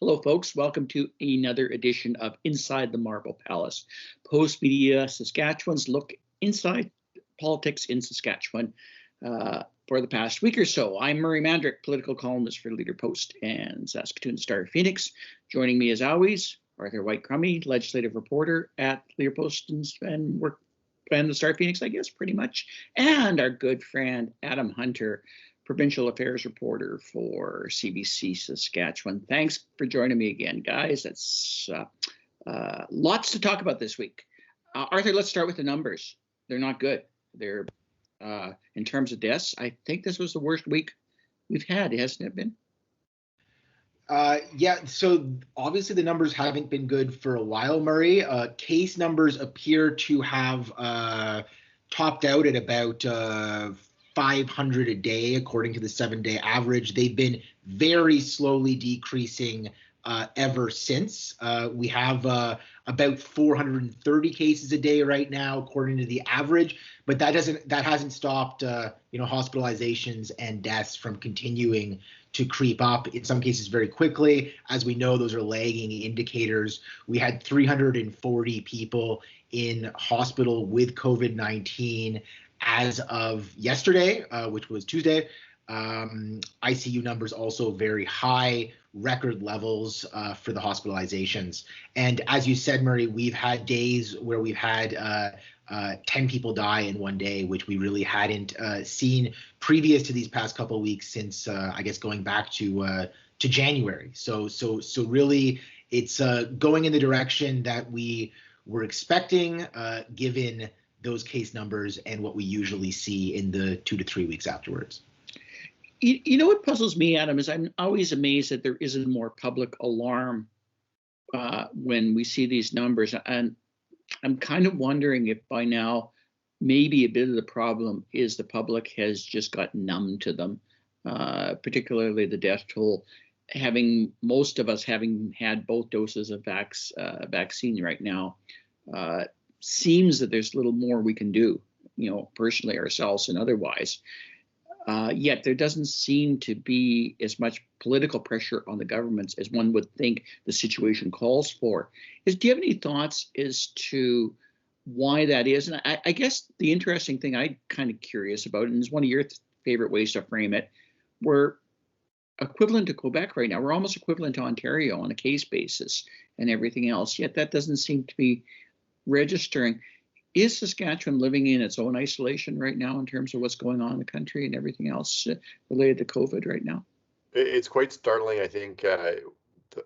Hello, folks. Welcome to another edition of Inside the Marble Palace. Post Media Saskatchewan's look inside politics in Saskatchewan for the past week or so. I'm Murray Mandrick, political columnist for Leader Post and Saskatoon Star Phoenix. Joining me as always, Arthur White-Crummey, legislative reporter at Leader Post and the Star Phoenix, I guess, pretty much. And our good friend, Adam Hunter, provincial affairs reporter for CBC Saskatchewan. Thanks for joining me again, guys. That's lots to talk about this week. Arthur, let's start with the numbers. They're not good. They're in terms of deaths. I think this was the worst week we've had, hasn't it been? Yeah, so obviously the numbers haven't been good for a while, Murray. Case numbers appear to have topped out at about 500 a day, according to the 7-day average. They've been very slowly decreasing ever since. We have about 430 cases a day right now, according to the average, but that hasn't stopped hospitalizations and deaths from continuing to creep up, in some cases very quickly. As we know, those are lagging indicators. We had 340 people in hospital with COVID-19 as of yesterday, which was Tuesday. ICU numbers also very high, record levels for the hospitalizations. And as you said, Murray, we've had days where we've had 10 people die in one day, which we really hadn't seen previous to these past couple of weeks since, I guess, going back to January. So really, it's going in the direction that we were expecting, given those case numbers and what we usually see in the 2 to 3 weeks afterwards. You know what puzzles me, Adam, is I'm always amazed that there isn't more public alarm when we see these numbers. And I'm kind of wondering if by now maybe a bit of the problem is the public has just got numb to them, particularly the death toll. Most of us having had both doses of vaccine right now, seems that there's little more we can do, personally ourselves and otherwise. Yet there doesn't seem to be as much political pressure on the governments as one would think the situation calls for. Do you have any thoughts as to why that is? And I guess the interesting thing I'm kind of curious about, and it's one of your favorite ways to frame it, we're equivalent to Quebec right now. We're almost equivalent to Ontario on a case basis and everything else, yet that doesn't seem to be registering. Is Saskatchewan living in its own isolation right now in terms of what's going on in the country and everything else related to COVID right now? It's quite startling. I think a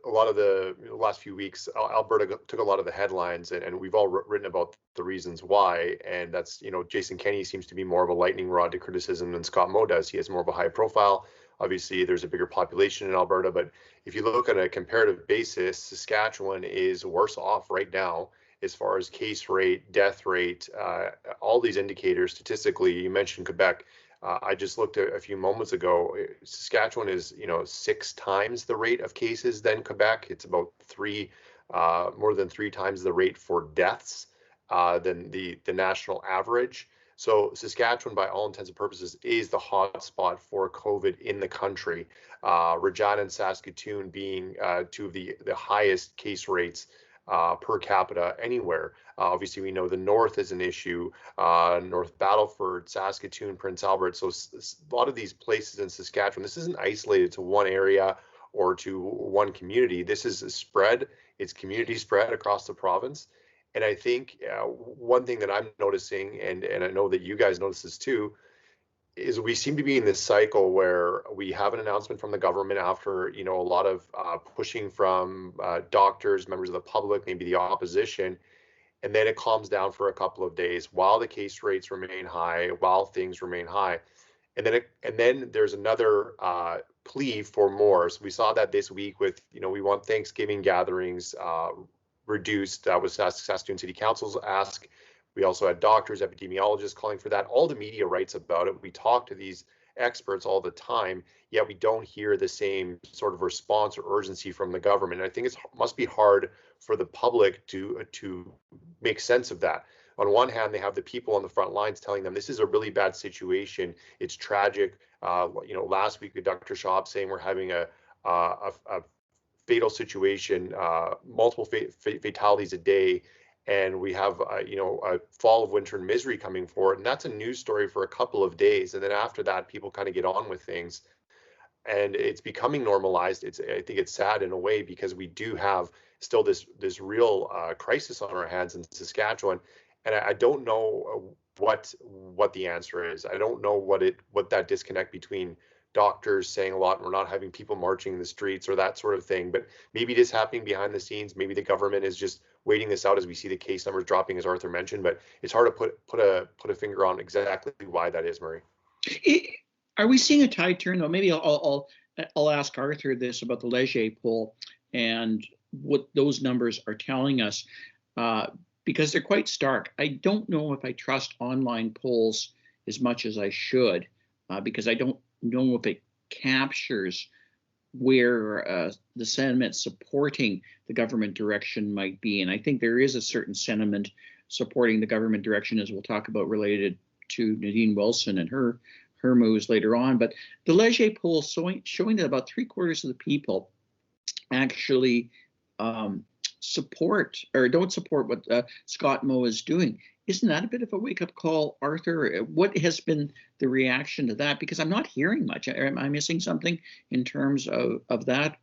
lot of the last few weeks, Alberta took a lot of the headlines, and we've all written about the reasons why. And that's, Jason Kenney seems to be more of a lightning rod to criticism than Scott Moe does. He has more of a high profile. Obviously, there's a bigger population in Alberta, but if you look at a comparative basis, Saskatchewan is worse off right now as far as case rate, death rate, all these indicators statistically. You mentioned Quebec. I just looked a few moments ago. Saskatchewan is, 6 times the rate of cases than Quebec. It's about more than 3 times the rate for deaths than the national average. So Saskatchewan, by all intents and purposes, is the hotspot for COVID in the country. Regina and Saskatoon being 2 of the highest case rates per capita anywhere. Obviously, we know the North is an issue, North Battleford, Saskatoon, Prince Albert. So a lot of these places in Saskatchewan, this isn't isolated to one area or to one community. This is a spread. It's community spread across the province. And I think one thing that I'm noticing, and I know that you guys notice this too, is we seem to be in this cycle where we have an announcement from the government after, a lot of pushing from doctors, members of the public, maybe the opposition, and then it calms down for a couple of days while the case rates remain high, while things remain high, and then there's another plea for more. So we saw that this week with, we want Thanksgiving gatherings reduced. That was Saskatoon City Council's ask. We also had doctors, epidemiologists calling for that. All the media writes about it. We talk to these experts all the time, yet we don't hear the same sort of response or urgency from the government. And I think it must be hard for the public to make sense of that. On one hand, they have the people on the front lines telling them this is a really bad situation. It's tragic. Last week, Dr. Schaub saying we're having a fatal situation, multiple fatalities a day, and we have a fall of winter and misery coming forward, and that's a news story for a couple of days, and then after that people kind of get on with things, and it's becoming normalized. I think it's sad in a way, because we do have still this real crisis on our hands in Saskatchewan, and I don't know what the answer is. I don't know what that disconnect between doctors saying a lot, and we're not having people marching in the streets or that sort of thing, but maybe it is happening behind the scenes. Maybe the government is just waiting this out as we see the case numbers dropping, as Arthur mentioned, but it's hard to put a finger on exactly why that is, Murray. Are we seeing a tide turn though? Maybe I'll ask Arthur this about the Leger poll and what those numbers are telling us, because they're quite stark. I don't know if I trust online polls as much as I should, because I don't know if it captures where the sentiment supporting the government direction might be. And I think there is a certain sentiment supporting the government direction, as we'll talk about, related to Nadine Wilson and her moves later on. But the Leger poll showing that about 3/4 of the people actually support or don't support what Scott Moe is doing. Isn't that a bit of a wake-up call, Arthur? What has been the reaction to that? Because I'm not hearing much. Am I missing something in terms of that?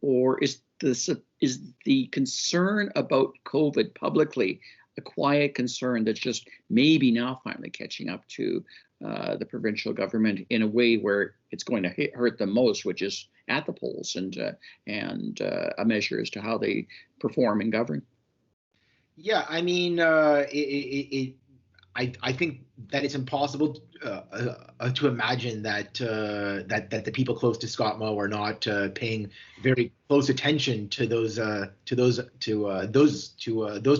Or is the concern about COVID publicly a quiet concern that's just maybe now finally catching up to the provincial government in a way where it's going to hurt them most, which is at the polls and a measure as to how they perform and govern? Yeah, I mean, I think that it's impossible to imagine that that the people close to Scott Moe are not paying very close attention to those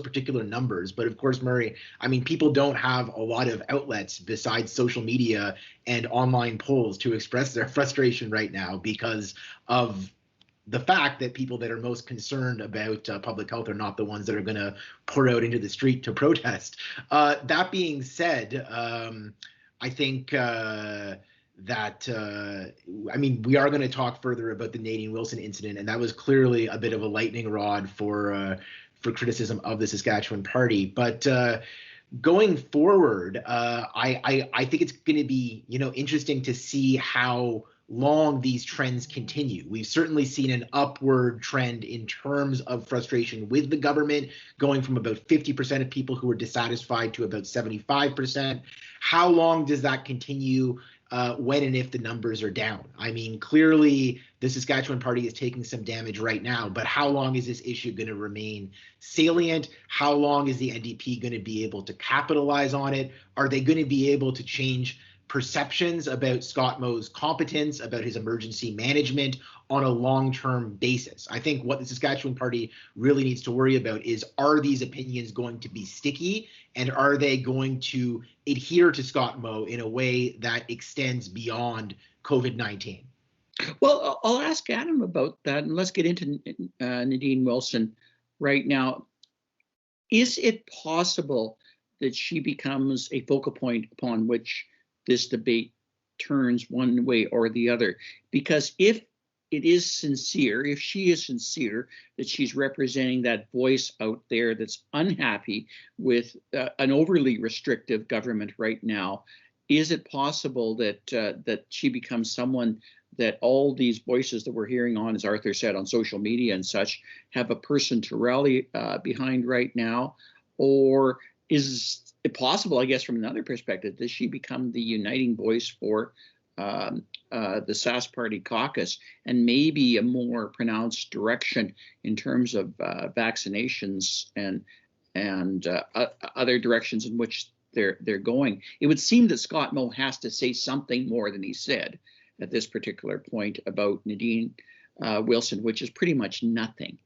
particular numbers. But of course, Murray, I mean, people don't have a lot of outlets besides social media and online polls to express their frustration right now because of the fact that people that are most concerned about public health are not the ones that are going to pour out into the street to protest. That being said, I think that, I mean, we are going to talk further about the Nadine Wilson incident, and that was clearly a bit of a lightning rod for criticism of the Saskatchewan Party. But going forward, I think it's going to be, interesting to see how long these trends continue. We've certainly seen an upward trend in terms of frustration with the government, going from about 50% of people who are dissatisfied to about 75%. How long does that continue when and if the numbers are down? I mean, clearly the Saskatchewan Party is taking some damage right now, but how long is this issue going to remain salient? How long is the NDP going to be able to capitalize on it? Are they going to be able to change perceptions about Scott Moe's competence, about his emergency management on a long-term basis? I think what the Saskatchewan Party really needs to worry about is, are these opinions going to be sticky, and are they going to adhere to Scott Moe in a way that extends beyond COVID-19? Well, I'll ask Adam about that, and let's get into Nadine Wilson right now. Is it possible that she becomes a focal point upon which this debate turns one way or the other? Because if it is sincere, if she is sincere that she's representing that voice out there that's unhappy with an overly restrictive government right now, is it possible that that she becomes someone that all these voices that we're hearing on, as Arthur said, on social media and such, have a person to rally behind right now? Or is it possible, I guess, from another perspective, does she become the uniting voice for the Sask Party caucus, and maybe a more pronounced direction in terms of vaccinations and other directions in which they're going? It would seem that Scott Moe has to say something more than he said at this particular point about Nadine Wilson, which is pretty much nothing.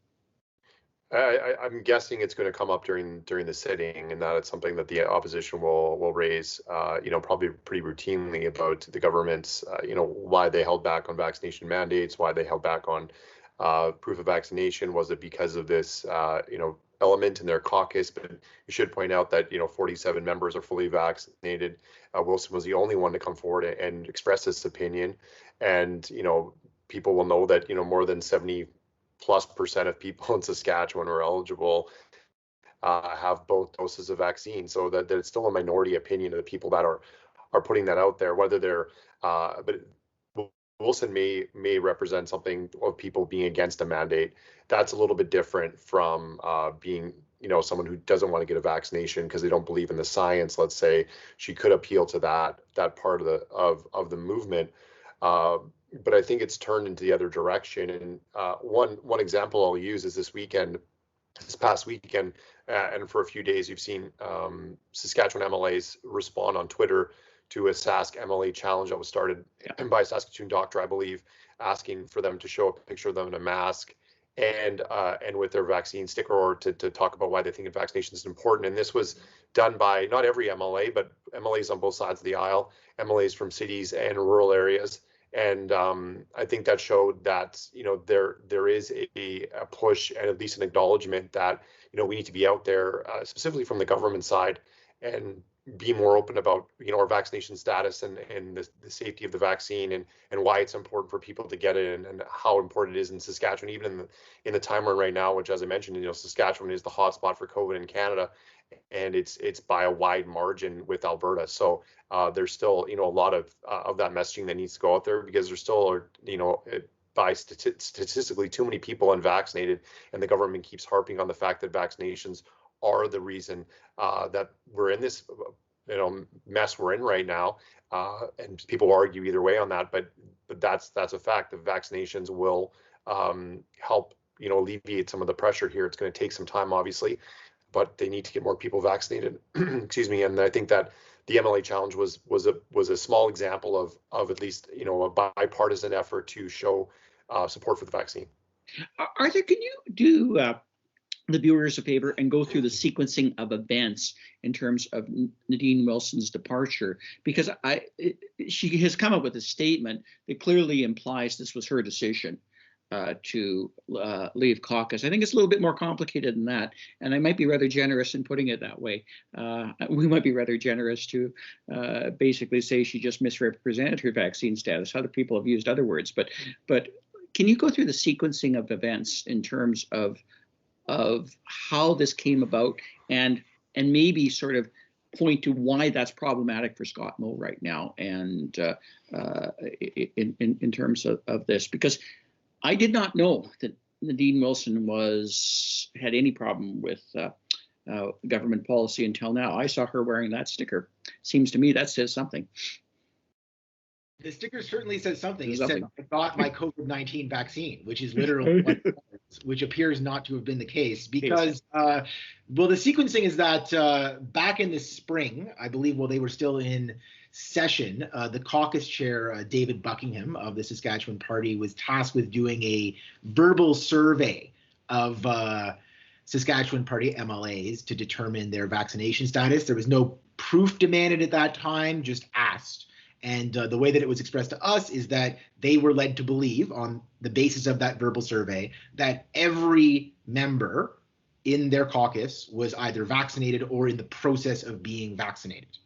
I'm guessing it's going to come up during the sitting, and that it's something that the opposition will raise, probably pretty routinely, about the government's, why they held back on vaccination mandates, why they held back on proof of vaccination. Was it because of this, element in their caucus? But you should point out that 47 members are fully vaccinated. Wilson was the only one to come forward and express this opinion, and people will know that more than 75% 90+% of people in Saskatchewan who are eligible have both doses of vaccine. So that it's still a minority opinion of the people that are putting that out there, whether they're, but Wilson may represent something of people being against a mandate. That's a little bit different from being, someone who doesn't want to get a vaccination because they don't believe in the science. Let's say she could appeal to that part of the movement. But I think it's turned into the other direction. And one example I'll use is this past weekend, and for a few days, you've seen Saskatchewan MLAs respond on Twitter to a Sask MLA challenge that was started by a Saskatoon doctor, I believe, asking for them to show a picture of them in a mask and with their vaccine sticker, or to talk about why they think vaccination is important. And this was done by not every MLA, but MLAs on both sides of the aisle, MLAs from cities and rural areas. And I think that showed that there is a push and at least an acknowledgement that we need to be out there, specifically from the government side, and be more open about our vaccination status and the safety of the vaccine and why it's important for people to get it, and how important it is in Saskatchewan, even in the time we're in right now, which, as I mentioned, Saskatchewan is the hotspot for COVID in Canada, and it's by a wide margin with Alberta. So there's still a lot of that messaging that needs to go out there, because there still are by statistically too many people unvaccinated, and the government keeps harping on the fact that vaccinations are the reason that we're in this mess we're in right now, and people argue either way on that, but that's a fact. The vaccinations will help alleviate some of the pressure here. It's going to take some time, obviously, but they need to get more people vaccinated. Excuse me. And I think that the MLA challenge was a small example of at least a bipartisan effort to show support for the vaccine. Arthur, can you do the viewers a favor and go through the sequencing of events in terms of Nadine Wilson's departure? Because she has come up with a statement that clearly implies this was her decision to leave caucus. I think it's a little bit more complicated than that, and I might be rather generous in putting it that way. We might be rather generous to basically say she just misrepresented her vaccine status. Other people have used other words, but can you go through the sequencing of events in terms of how this came about, and maybe sort of point to why that's problematic for Scott Moe right now, and in terms of this, because I did not know that Nadine Wilson had any problem with government policy until now. I saw her wearing that sticker. Seems to me that says something. The sticker certainly says something. It said, "I got my COVID-19 vaccine," which is literally what it says, which appears not to have been the case, because, the sequencing is that back in the spring, I believe, while they were still in session, the caucus chair, David Buckingham of the Saskatchewan Party, was tasked with doing a verbal survey of Saskatchewan Party MLAs to determine their vaccination status. There was no proof demanded at that time, just asked. And the way that it was expressed to us is that they were led to believe, on the basis of that verbal survey, that every member in their caucus was either vaccinated or in the process of being vaccinated.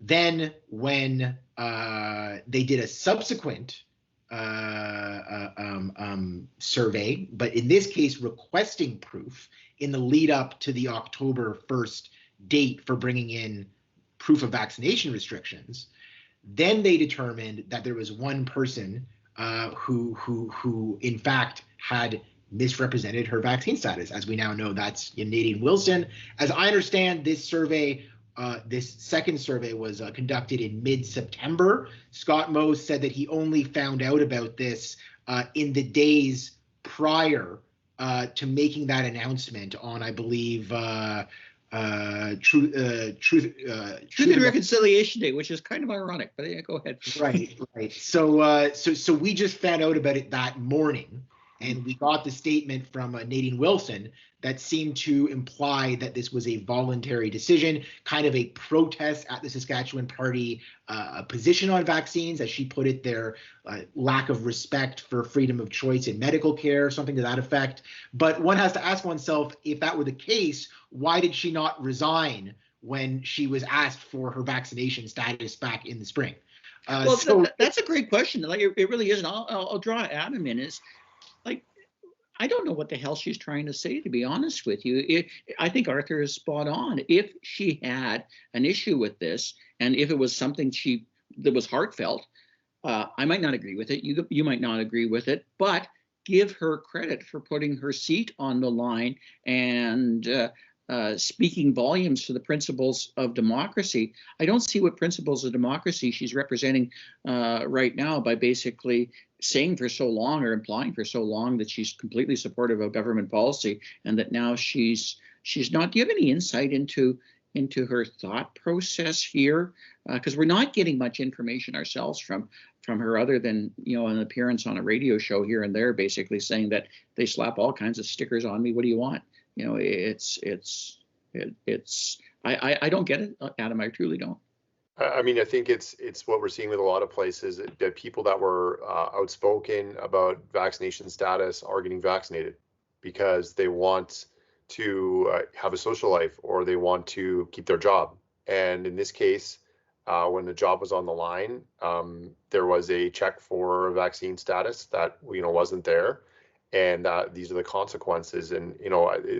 Then when they did a subsequent survey, but in this case requesting proof in the lead up to the October 1st date for bringing in proof of vaccination restrictions, then they determined that there was one person who in fact had misrepresented her vaccine status. As we now know, that's Nadine Wilson. As I understand, this survey, this second survey, was conducted in mid-September. Scott Moe said that he only found out about this in the days prior to making that announcement on, I believe, Truth and Reconciliation Day, which is kind of ironic, but yeah, go ahead. Right. So we just found out about it that morning, and we got the statement from Nadine Wilson that seemed to imply that this was a voluntary decision, kind of a protest at the Saskatchewan Party position on vaccines, as she put it, their lack of respect for freedom of choice in medical care, something to that effect. But one has to ask oneself, if that were the case, why did she not resign when she was asked for her vaccination status back in the spring? That's a great question. Like, it really is, and I'll draw Adam in. Is like, I don't know what the hell she's trying to say, to be honest with you. I think Arthur is spot on. If she had an issue with this, and if it was something that was heartfelt, I might not agree with it. You might not agree with it, but give her credit for putting her seat on the line and speaking volumes for the principles of democracy. I don't see what principles of democracy she's representing right now by basically saying for so long or implying for so long that she's completely supportive of government policy and that now she's not. Do you have any insight into her thought process here? Because we're not getting much information ourselves from her, other than an appearance on a radio show here and there, basically saying that they slap all kinds of stickers on me. What do you want? I don't get it, Adam. I truly don't. I mean, I think it's what we're seeing with a lot of places, that people that were outspoken about vaccination status are getting vaccinated because they want to have a social life or they want to keep their job. And in this case, when the job was on the line, there was a check for vaccine status that wasn't there, and these are the consequences. And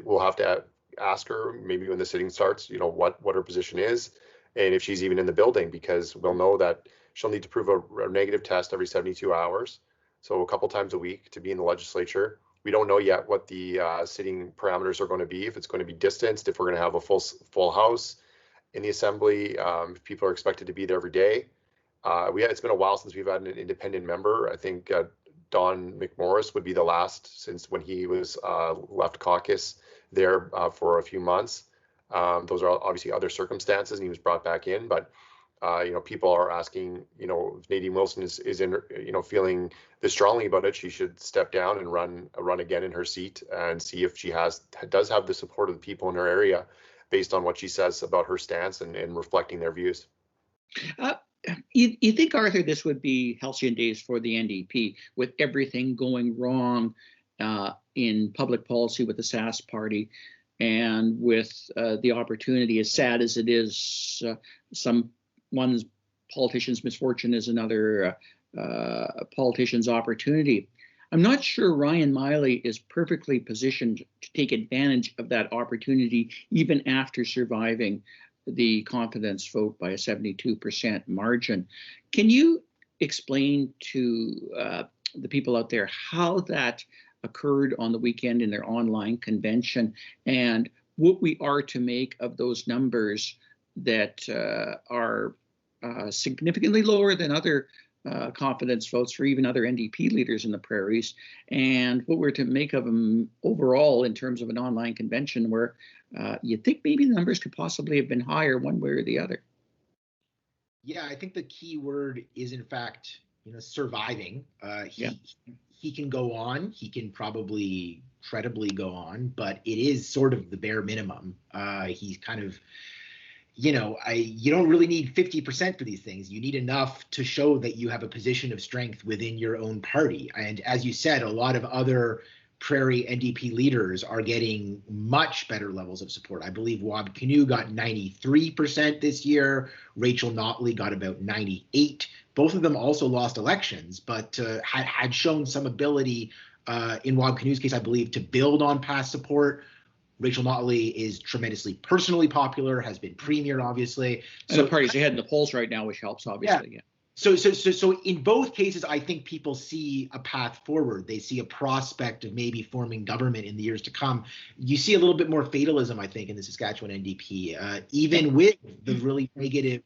we'll have to ask her maybe when the sitting starts, what her position is, and if she's even in the building, because we'll know that she'll need to prove a negative test every 72 hours, so a couple times a week to be in the legislature. We don't know yet what the sitting parameters are going to be, if it's going to be distanced, if we're going to have a full house in the assembly, if people are expected to be there every day. It's been a while since we've had an independent member. I think Don McMorris would be the last since when he was left caucus there for a few months. Those are obviously other circumstances, and he was brought back in. But people are asking, if Nadine Wilson is in, feeling this strongly about it, she should step down and run again in her seat and see if she does have the support of the people in her area, based on what she says about her stance and reflecting their views. You think, Arthur, this would be halcyon days for the NDP with everything going wrong in public policy with the Sask party, and with the opportunity, as sad as it is, one politician's misfortune is another politician's opportunity. I'm not sure Ryan Meili is perfectly positioned to take advantage of that opportunity, even after surviving the confidence vote by a 72% margin. Can you explain to the people out there how that occurred on the weekend in their online convention, and what we are to make of those numbers that are significantly lower than other confidence votes for even other NDP leaders in the prairies, and what we're to make of them overall in terms of an online convention where you think maybe the numbers could possibly have been higher one way or the other? Yeah, I think the key word is, in fact, surviving. He can go on. He can probably credibly go on, but it is sort of the bare minimum. He's kind of, you don't really need 50% for these things. You need enough to show that you have a position of strength within your own party. And as you said, a lot of other Prairie NDP leaders are getting much better levels of support. I believe Wab Kinew got 93% this year. Rachel Notley got about 98%. Both of them also lost elections, but had shown some ability in Wab Kinew's case, I believe, to build on past support. Rachel Notley is tremendously personally popular, has been premier, obviously. And the party's ahead in the polls right now, which helps, obviously. Yeah. So in both cases, I think people see a path forward. They see a prospect of maybe forming government in the years to come. You see a little bit more fatalism, I think, in the Saskatchewan NDP, even with the really negative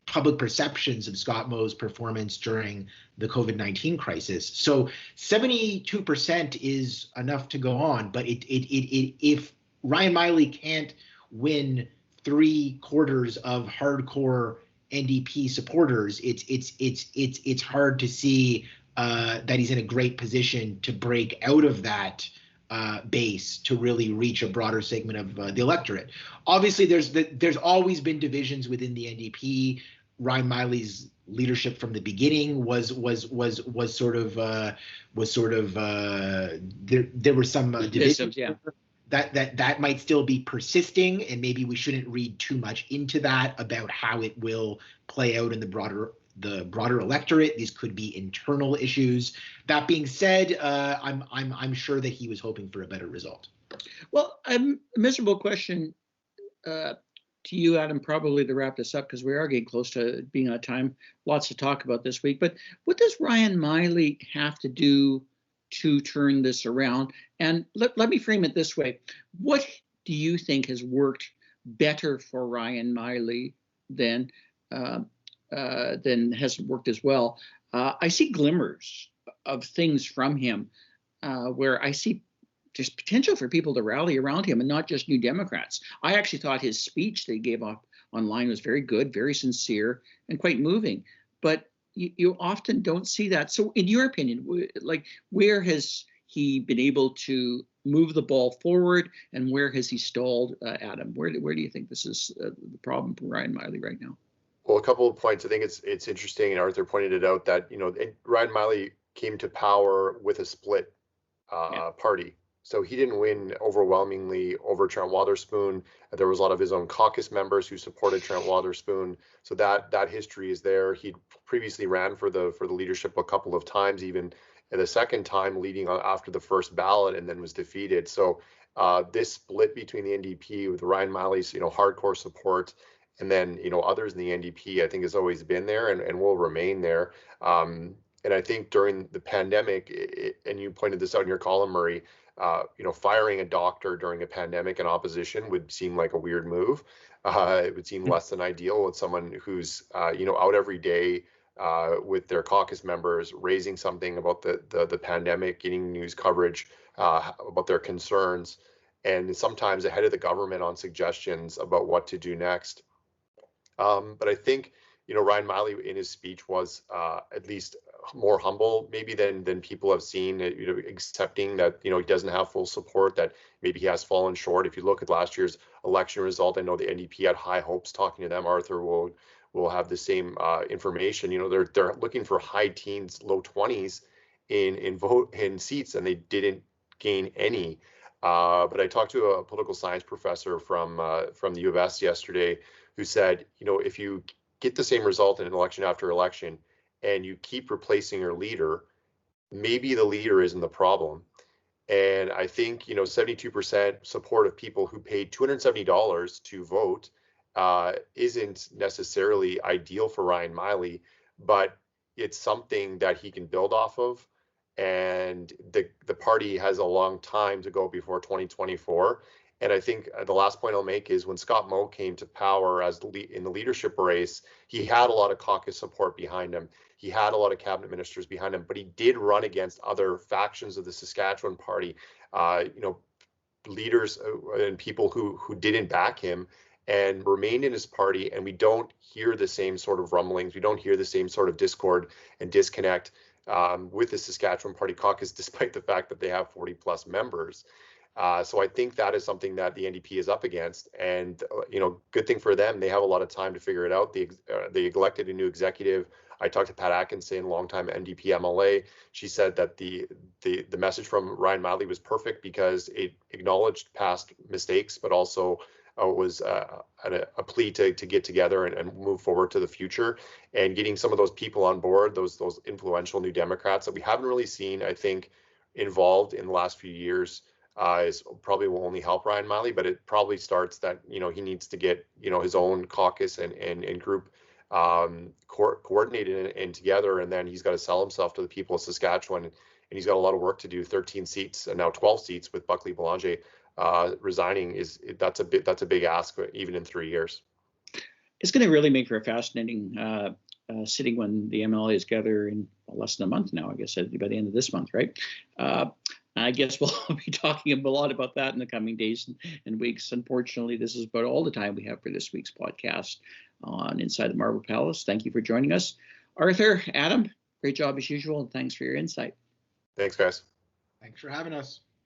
public perceptions of Scott Moe's performance during the COVID-19 crisis. So 72% is enough to go on, but if Ryan Meili can't win 3/4 of hardcore NDP supporters, it's hard to see that he's in a great position to break out of that base to really reach a broader segment of the electorate. Obviously, there's always been divisions within the NDP. Ryan Meili's leadership from the beginning was sort of there were some divisions. Yeah. That might still be persisting, and maybe we shouldn't read too much into that about how it will play out in the broader the broader electorate. These could be internal issues. That being said, I'm sure that he was hoping for a better result. Well, a miserable question to you, Adam, probably to wrap this up, because we are getting close to being out of time. Lots to talk about this week. But what does Ryan Meili have to do to turn this around? And let me frame it this way. What do you think has worked better for Ryan Meili than hasn't worked as well? I see glimmers of things from him where I see there's potential for people to rally around him, and not just New Democrats. I actually thought his speech that he gave up online was very good, very sincere, and quite moving. But you often don't see that. So in your opinion, like, where has he been able to move the ball forward, and where has he stalled, Adam? Where do you think this is the problem for Ryan Meili right now? Well, a couple of points. I think it's interesting, and Arthur pointed it out, that Ryan Meili came to power with a split party. So he didn't win overwhelmingly over Trent Wotherspoon. There was a lot of his own caucus members who supported Trent Wotherspoon. So that history is there. He previously ran for the leadership a couple of times, even the second time leading after the first ballot, and then was defeated. So this split between the NDP with Ryan Meili's hardcore support, and then others in the NDP, I think has always been there and will remain there. And I think during the pandemic, and you pointed this out in your column, Murray, firing a doctor during a pandemic in opposition would seem like a weird move. It would seem less than ideal with someone who's out every day with their caucus members, raising something about the pandemic, getting news coverage about their concerns, and sometimes ahead of the government on suggestions about what to do next. But I think Ryan Meili in his speech was at least more humble maybe than people have seen, accepting that he doesn't have full support, that maybe he has fallen short. If you look at last year's election result, I know the NDP had high hopes. Talking to them, Arthur will have the same information. They're looking for high teens, low 20s in seats, and they didn't gain any. But I talked to a political science professor from the U of S yesterday who said, if you get the same result in election after election and you keep replacing your leader, maybe the leader isn't the problem. And I think 72% support of people who paid $270 to vote isn't necessarily ideal for Ryan Meili, but it's something that he can build off of. And the party has a long time to go before 2024. And I think the last point I'll make is when Scott Moe came to power in the leadership race, he had a lot of caucus support behind him. He had a lot of cabinet ministers behind him, but he did run against other factions of the Saskatchewan party, leaders and people who didn't back him and remained in his party. And we don't hear the same sort of rumblings. We don't hear the same sort of discord and disconnect with the Saskatchewan Party caucus, despite the fact that they have 40 plus members. So I think that is something that the NDP is up against, and good thing for them. They have a lot of time to figure it out. They elected a new executive. I talked to Pat Atkinson, longtime NDP MLA. She said that the message from Ryan Meili was perfect because it acknowledged past mistakes, but also was a plea to get together and move forward to the future, and getting some of those people on board, those influential New Democrats that we haven't really seen, I think, involved in the last few years. Is probably will only help Ryan Meili, but it probably starts that he needs to get his own caucus and group coordinated and together, and then he's got to sell himself to the people of Saskatchewan, and he's got a lot of work to do. 13 seats and now 12 seats with Buckley Boulanger resigning that's a big ask even in 3 years. It's going to really make for a fascinating sitting when the MLAs gather in less than a month now. I guess by the end of this month, right? I guess we'll be talking a lot about that in the coming days and weeks. Unfortunately, this is about all the time we have for this week's podcast on Inside the Marble Palace. Thank you for joining us. Arthur, Adam, great job as usual, and thanks for your insight. Thanks, guys. Thanks for having us.